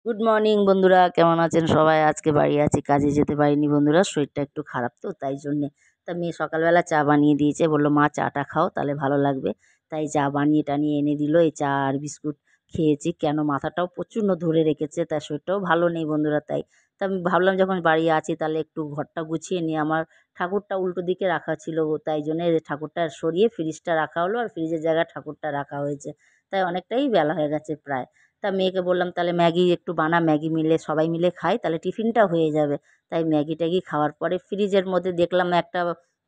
Good morning বন্ধুরা, কেমন আছেন সবাই? আজকে বাড়ি আছি, কাজে যেতে পারিনি বন্ধুরা, শরীরটা একটু খারাপ তো তাই জন্যে। তা মেয়ে সকালবেলা চা বানিয়ে দিয়েছে, বললো মা চাটা খাও তাহলে ভালো লাগবে। তাই চা বানিয়ে টানিয়ে এনে দিল, এই চা আর বিস্কুট খেয়েছি। কেন মাথাটাও প্রচণ্ড ধরে রেখেছে, তাই শরীরটাও ভালো নেই বন্ধুরা। তাই তা আমি ভাবলাম যখন বাড়ি আছি তাহলে একটু ঘরটা গুছিয়ে নিই। আমার ঠাকুরটা উল্টো দিকে রাখা ছিল, তাই জন্যে ঠাকুরটা সরিয়ে ফ্রিজটা রাখা হলো, আর ফ্রিজের জায়গায় ঠাকুরটা রাখা হয়েছে। তাই অনেকটাই বেলা হয়ে গেছে প্রায়। তা মেয়েকে বললাম তাহলে ম্যাগি একটু বানা, ম্যাগি মিলে সবাই মিলে খাই, তাহলে টিফিনটা হয়ে যাবে। তাই ম্যাগি ট্যাগি খাওয়ার পরে ফ্রিজের মধ্যে দেখলাম একটা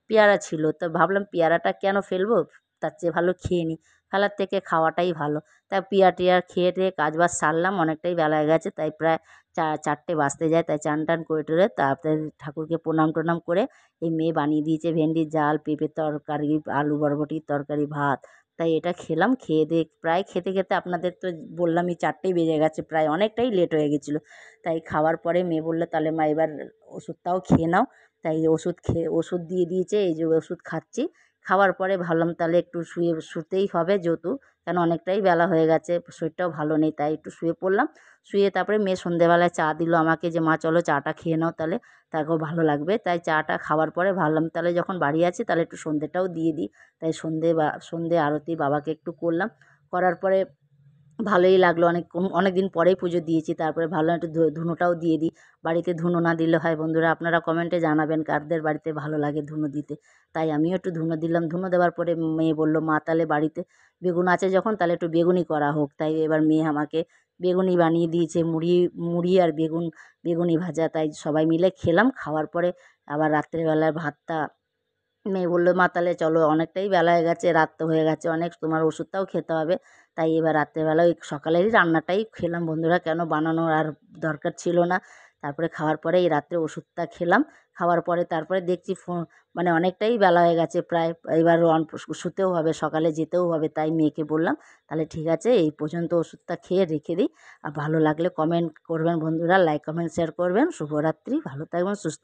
পেয়ারা ছিল, তো ভাবলাম পেয়ারাটা কেন ফেলবো, তার চেয়ে ভালো খেয়ে নিই, ফেলার থেকে খাওয়াটাই ভালো। তাই পেয়ারা টিয়ারা খেয়ে টেয়ে কাজ বাজ সারলাম, অনেকটাই বেলা হয়ে গেছে, তাই প্রায় চারটে বাজতে যায়। তাই চান টান করে টরে তারপরে ঠাকুরকে প্রণাম টনাম করে এই মেয়ে বানিয়ে দিয়েছে ভেন্ডির ঝাল, পেঁপের তরকারি, আলু বরবটির তরকারি, ভাত। তাই এটা খেলাম, খেয়ে দিয়ে প্রায় খেতে খেতে আপনাদের তো বললামই 4টেই বেজে গেছে, প্রায় অনেকটাই লেট হয়ে গেছিলো। তাই খাওয়ার পরে মেয়ে বললো তাহলে মা এবার ওষুধটাও খেয়ে নাও। তাই ওষুধ দিয়ে দিয়েছে, এই যে ওষুধ খাচ্ছি। খাওয়ার পরে ভাবলাম তাহলে একটু শুতেই হবে যেহেতু, কেন অনেকটাই বেলা হয়ে গেছে, শরীরটাও ভালো নেই, তাই একটু শুয়ে পড়লাম। শুয়ে তারপরে মেয়ে সন্ধেবেলায় চা দিল আমাকে, যে মা চলো চাটা খেয়ে নাও তাহলে, তাকেও ভালো লাগবে। তাই চাটা খাওয়ার পরে ভাবলাম তাহলে যখন বাড়ি আছি তাহলে একটু সন্ধেটাও দিয়ে দিই। তাই সন্ধে আরতি বাবাকে একটু করলাম। করার পরে ভালোই লাগলো, অনেক দিন পরেই পুজো দিয়েছি, তারপরে ভাবলাম একটু ধুনোটাও দিয়ে দিই। বাড়িতে ধুনো না দিলে হয় বন্ধুরা, আপনারা কমেন্টে জানাবেন কাদের বাড়িতে ভালো লাগে ধুনো দিতে। তাই আমিও একটু ধুনো দিলাম। ধুনো দেওয়ার পরে মেয়ে বলল মা তাহলে বাড়িতে বেগুন আছে যখন তাহলে একটু বেগুনি করা হোক। তাই এবার মেয়ে আমাকে বেগুনি বানিয়ে দিয়েছে, মুড়ি মুড়ি আর বেগুনি ভাজা। তাই সবাই মিলে খেলাম। খাওয়ার পরে আবার রাত্রেবেলার ভাতটা মেয়ে বললো মা তাহলে চলো, অনেকটাই বেলা হয়ে গেছে, রাত তো হয়ে গেছে অনেক, তোমার ওষুধটাও খেতে হবে। তাই এবার রাত্রেবেলা ওই সকালেরই রান্নাটাই খেলাম বন্ধুরা, কেন বানানোর আর দরকার ছিল না। তারপরে খাওয়ার পরে এই রাত্রে ওষুধটা খেলাম। খাওয়ার পরে তারপরে দেখছি মানে অনেকটাই বেলা হয়ে গেছে প্রায়, এবার শুতেও হবে, সকালে যেতেও হবে। তাই মেয়েকে বললাম তাহলে ঠিক আছে এই পর্যন্ত ওষুধটা খেয়ে রেখে দিই। আর ভালো লাগলে কমেন্ট করবেন বন্ধুরা, লাইক কমেন্ট শেয়ার করবেন। শুভরাত্রি, ভালো থাকবেন, সুস্থ